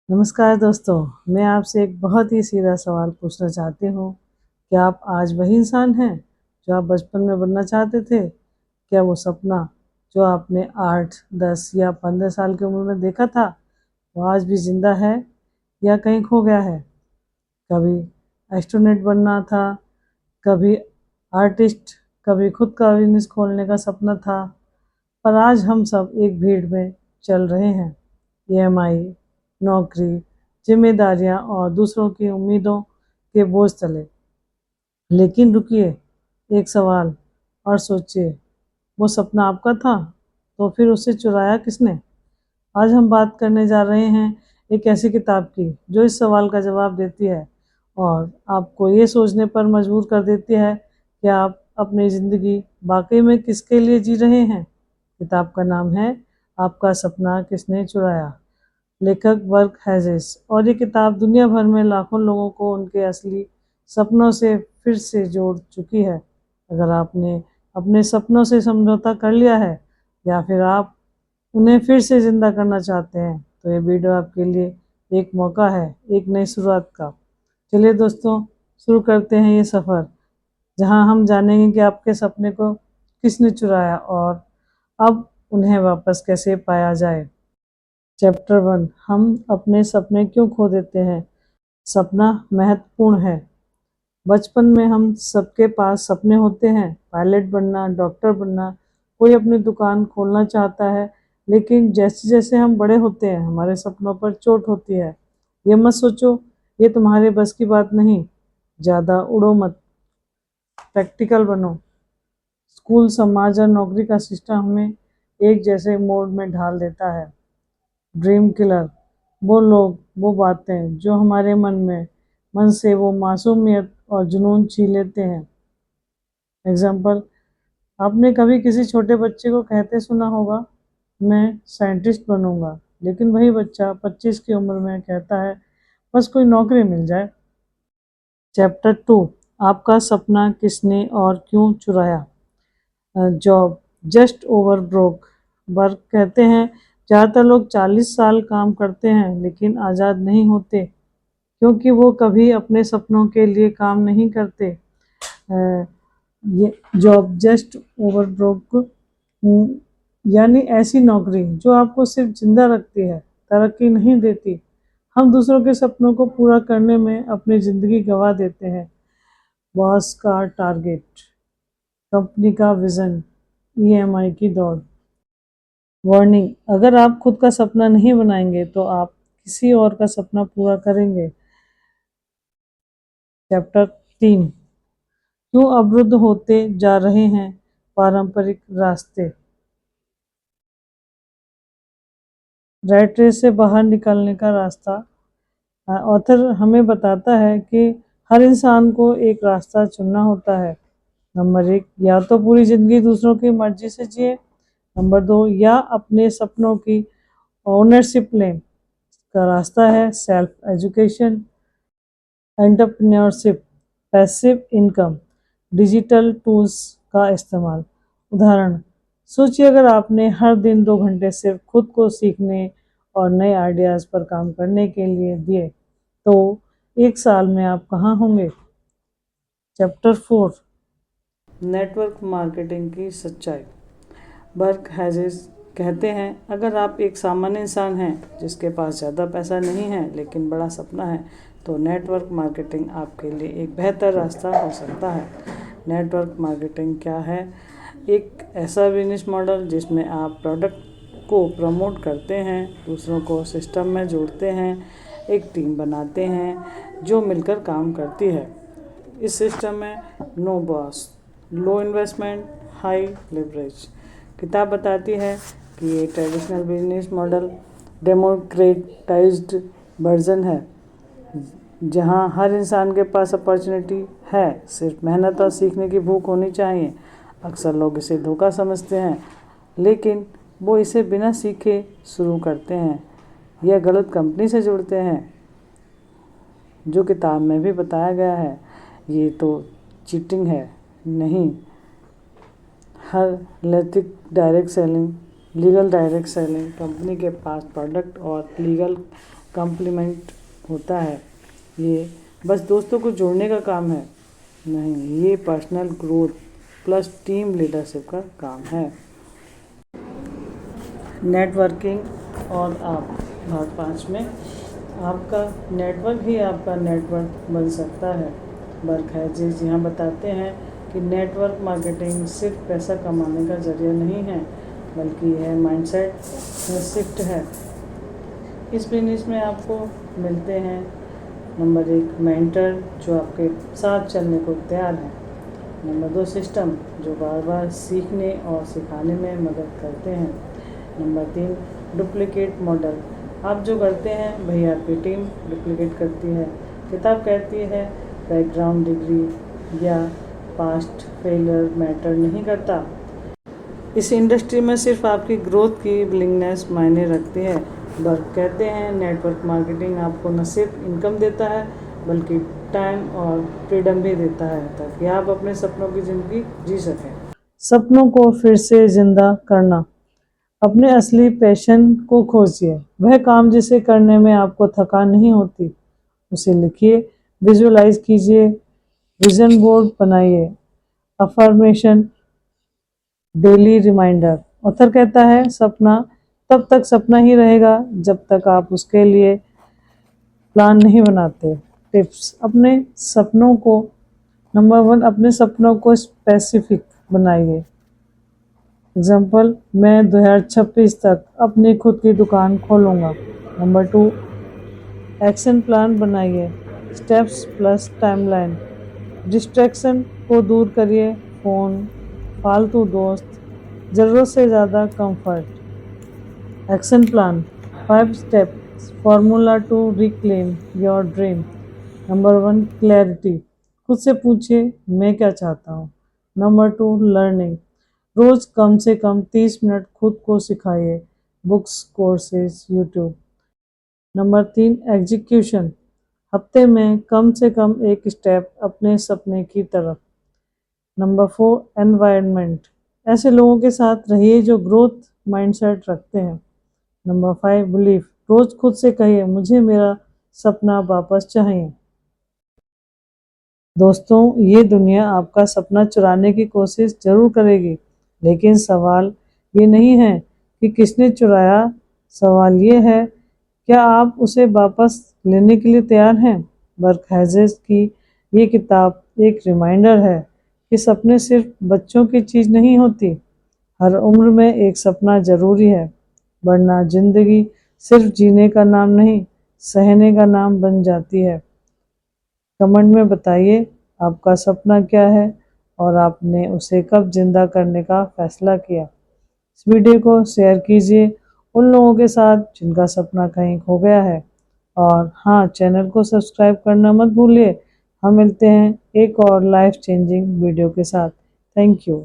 नमस्कार दोस्तों, मैं आपसे एक बहुत ही सीधा सवाल पूछना चाहती हूँ। क्या आप आज वही इंसान हैं जो आप बचपन में बनना चाहते थे? क्या वो सपना जो आपने 8, 10 या 15 साल की उम्र में देखा था, वो आज भी जिंदा है या कहीं खो गया है? कभी एस्ट्रोनॉट बनना था, कभी आर्टिस्ट, कभी खुद का बिजनेस खोलने का सपना था। पर आज हम सब एक भीड़ में चल रहे हैं। ईएमआई, नौकरी, जिम्मेदारियां और दूसरों की उम्मीदों के बोझ तले। लेकिन रुकिए, एक सवाल और सोचिए, वो सपना आपका था तो फिर उसे चुराया किसने? आज हम बात करने जा रहे हैं एक ऐसी किताब की जो इस सवाल का जवाब देती है और आपको ये सोचने पर मजबूर कर देती है कि आप अपनी ज़िंदगी वाकई में किसके लिए जी रहे हैं। किताब का नाम है आपका सपना किसने चुराया, लेखक बर्क हैजिस। और ये किताब दुनिया भर में लाखों लोगों को उनके असली सपनों से फिर से जोड़ चुकी है। अगर आपने अपने सपनों से समझौता कर लिया है या फिर आप उन्हें फिर से ज़िंदा करना चाहते हैं, तो ये वीडियो आपके लिए एक मौका है, एक नई शुरुआत का। चलिए दोस्तों, शुरू करते हैं ये सफ़र, जहां हम जानेंगे कि आपके सपने को किसने चुराया और अब उन्हें वापस कैसे पाया जाए। चैप्टर 1, हम अपने सपने क्यों खो देते हैं। सपना महत्वपूर्ण है। बचपन में हम सबके पास सपने होते हैं, पायलट बनना, डॉक्टर बनना, कोई अपनी दुकान खोलना चाहता है। लेकिन जैसे जैसे हम बड़े होते हैं, हमारे सपनों पर चोट होती है। ये मत सोचो ये तुम्हारे बस की बात नहीं, ज़्यादा उड़ो मत, प्रैक्टिकल बनो। स्कूल, समाज और नौकरी का सिस्टम हमें एक जैसे मोड में ढाल देता है। ड्रीम किलर, वो लोग, वो बातें जो हमारे मन से वो मासूमियत और जुनून छीन लेते हैं। एग्जाम्पल, आपने कभी किसी छोटे बच्चे को कहते सुना होगा, मैं साइंटिस्ट बनूंगा, लेकिन वही बच्चा 25 की उम्र में कहता है बस कोई नौकरी मिल जाए। चैप्टर 2, आपका सपना किसने और क्यों चुराया। Job just over broke. Work कहते हैं ज़्यादातर लोग 40 साल काम करते हैं लेकिन आज़ाद नहीं होते, क्योंकि वो कभी अपने सपनों के लिए काम नहीं करते। ये जॉब जस्ट ओवर ब्रोक यानी ऐसी नौकरी जो आपको सिर्फ जिंदा रखती है, तरक्की नहीं देती। हम दूसरों के सपनों को पूरा करने में अपनी ज़िंदगी गंवा देते हैं। बॉस का टारगेट, कंपनी का विज़न, ईएमआई की दौड़। वार्निंग, अगर आप खुद का सपना नहीं बनाएंगे तो आप किसी और का सपना पूरा करेंगे। चैप्टर 3, क्यों अवरुद्ध होते जा रहे हैं पारंपरिक रास्ते। रैट रेस से बाहर निकलने का रास्ता। ऑथर हमें बताता है कि हर इंसान को एक रास्ता चुनना होता है। नंबर 1, या तो पूरी ज़िंदगी दूसरों की मर्जी से जिए। नंबर 2, या अपने सपनों की ओनरशिप लें। का रास्ता है self education, entrepreneurship, passive income, digital tools का इस्तेमाल। उदाहरण, सोचिए अगर आपने हर दिन 2 घंटे सिर्फ खुद को सीखने और नए आइडियाज़ पर काम करने के लिए दिए, तो 1 साल में आप कहाँ होंगे। चैप्टर 4, नेटवर्क मार्केटिंग की सच्चाई। बर्क हैजिस कहते हैं अगर आप एक सामान्य इंसान हैं जिसके पास ज़्यादा पैसा नहीं है लेकिन बड़ा सपना है, तो नेटवर्क मार्केटिंग आपके लिए एक बेहतर रास्ता हो सकता है। नेटवर्क मार्केटिंग क्या है? एक ऐसा बिजनेस मॉडल जिसमें आप प्रोडक्ट को प्रमोट करते हैं, दूसरों को सिस्टम में जोड़ते हैं, एक टीम बनाते हैं जो मिलकर काम करती है। इस सिस्टम में नो बॉस, लो इन्वेस्टमेंट, हाई लिवरेज। किताब बताती है कि ये traditional business model democratised version है, जहां हर इंसान के पास अपॉर्चुनिटी है, सिर्फ मेहनत और सीखने की भूख होनी चाहिए। अक्सर लोग इसे धोखा समझते हैं, लेकिन वो इसे बिना सीखे शुरू करते हैं या गलत कंपनी से जुड़ते हैं। जो किताब में भी बताया गया है, ये तो चीटिंग है नहीं। हर लीगल डायरेक्ट सेलिंग कंपनी के पास प्रोडक्ट और लीगल कॉम्प्लीमेंट होता है। ये बस दोस्तों को जोड़ने का काम है नहीं, ये personal growth plus team leadership का काम है। नेटवर्किंग और आप, भाग 5 में आपका नेटवर्क ही आपका नेटवर्क बन सकता है। बर्क हैजेस यहाँ बताते हैं कि नेटवर्क मार्केटिंग सिर्फ पैसा कमाने का जरिया नहीं है, बल्कि यह माइंडसेट शिफ्ट है। इस बिजनेस में आपको मिलते हैं नंबर 1 मेंटर, जो आपके साथ चलने को तैयार है। नंबर 2 सिस्टम, जो बार बार सीखने और सिखाने में मदद करते हैं। नंबर 3 डुप्लीकेट मॉडल, आप जो करते हैं वही आपकी टीम डुप्लीकेट करती है। किताब कहती है बैकग्राउंड डिग्री या पास्ट फेलियर मैटर नहीं करता। इस इंडस्ट्री में सिर्फ आपकी ग्रोथ की विलिंगनेस मायने रखती है। बर्क कहते हैं नेटवर्क मार्केटिंग आपको न सिर्फ इनकम देता है, बल्कि टाइम और फ्रीडम भी देता है, ताकि आप अपने सपनों की ज़िंदगी जी सकें। सपनों को फिर से जिंदा करना, अपने असली पैशन को खोजिए, वह काम जिसे करने में आपको थकान नहीं होती, उसे लिखिए, विजुअलाइज कीजिए, विजन बोर्ड बनाइए, अफर्मेशन, डेली रिमाइंडर। ऑथर कहता है सपना तब तक सपना ही रहेगा जब तक आप उसके लिए प्लान नहीं बनाते। टिप्स, अपने सपनों को नंबर 1 अपने सपनों को स्पेसिफिक बनाइए। एग्जाम्पल, मैं 2026 तक अपनी खुद की दुकान खोलूँगा। नंबर 2 एक्शन प्लान बनाइए, स्टेप्स प्लस टाइमलाइन। डिस्ट्रैक्शन को दूर करिए, फ़ोन, फालतू दोस्त, ज़रूरत से ज़्यादा comfort. Action plan 5 steps formula to reclaim your dream. Number 1 clarity, खुद से पूछिए मैं क्या चाहता हूँ। नंबर 2 लर्निंग, रोज़ कम से कम 30 मिनट खुद को सिखाइए, books, courses, YouTube. Number 3 execution, हफ्ते में कम से कम एक स्टेप अपने सपने की तरफ। नंबर 4 एनवायरनमेंट, ऐसे लोगों के साथ रहिए जो ग्रोथ माइंडसेट रखते हैं। नंबर 5 बिलीफ, रोज खुद से कहिए मुझे मेरा सपना वापस चाहिए। दोस्तों, ये दुनिया आपका सपना चुराने की कोशिश जरूर करेगी, लेकिन सवाल ये नहीं है कि किसने चुराया, सवाल ये है क्या आप उसे वापस लेने के लिए तैयार हैं। बर्क हैजेस की ये किताब एक रिमाइंडर है कि सपने सिर्फ बच्चों की चीज़ नहीं होती, हर उम्र में एक सपना ज़रूरी है, वरना जिंदगी सिर्फ जीने का नाम नहीं, सहने का नाम बन जाती है। कमेंट में बताइए आपका सपना क्या है और आपने उसे कब जिंदा करने का फैसला किया। इस वीडियो को शेयर कीजिए उन लोगों के साथ जिनका सपना कहीं खो गया है, और हाँ, चैनल को सब्सक्राइब करना मत भूलिए। हम मिलते हैं एक और लाइफ चेंजिंग वीडियो के साथ। Thank you.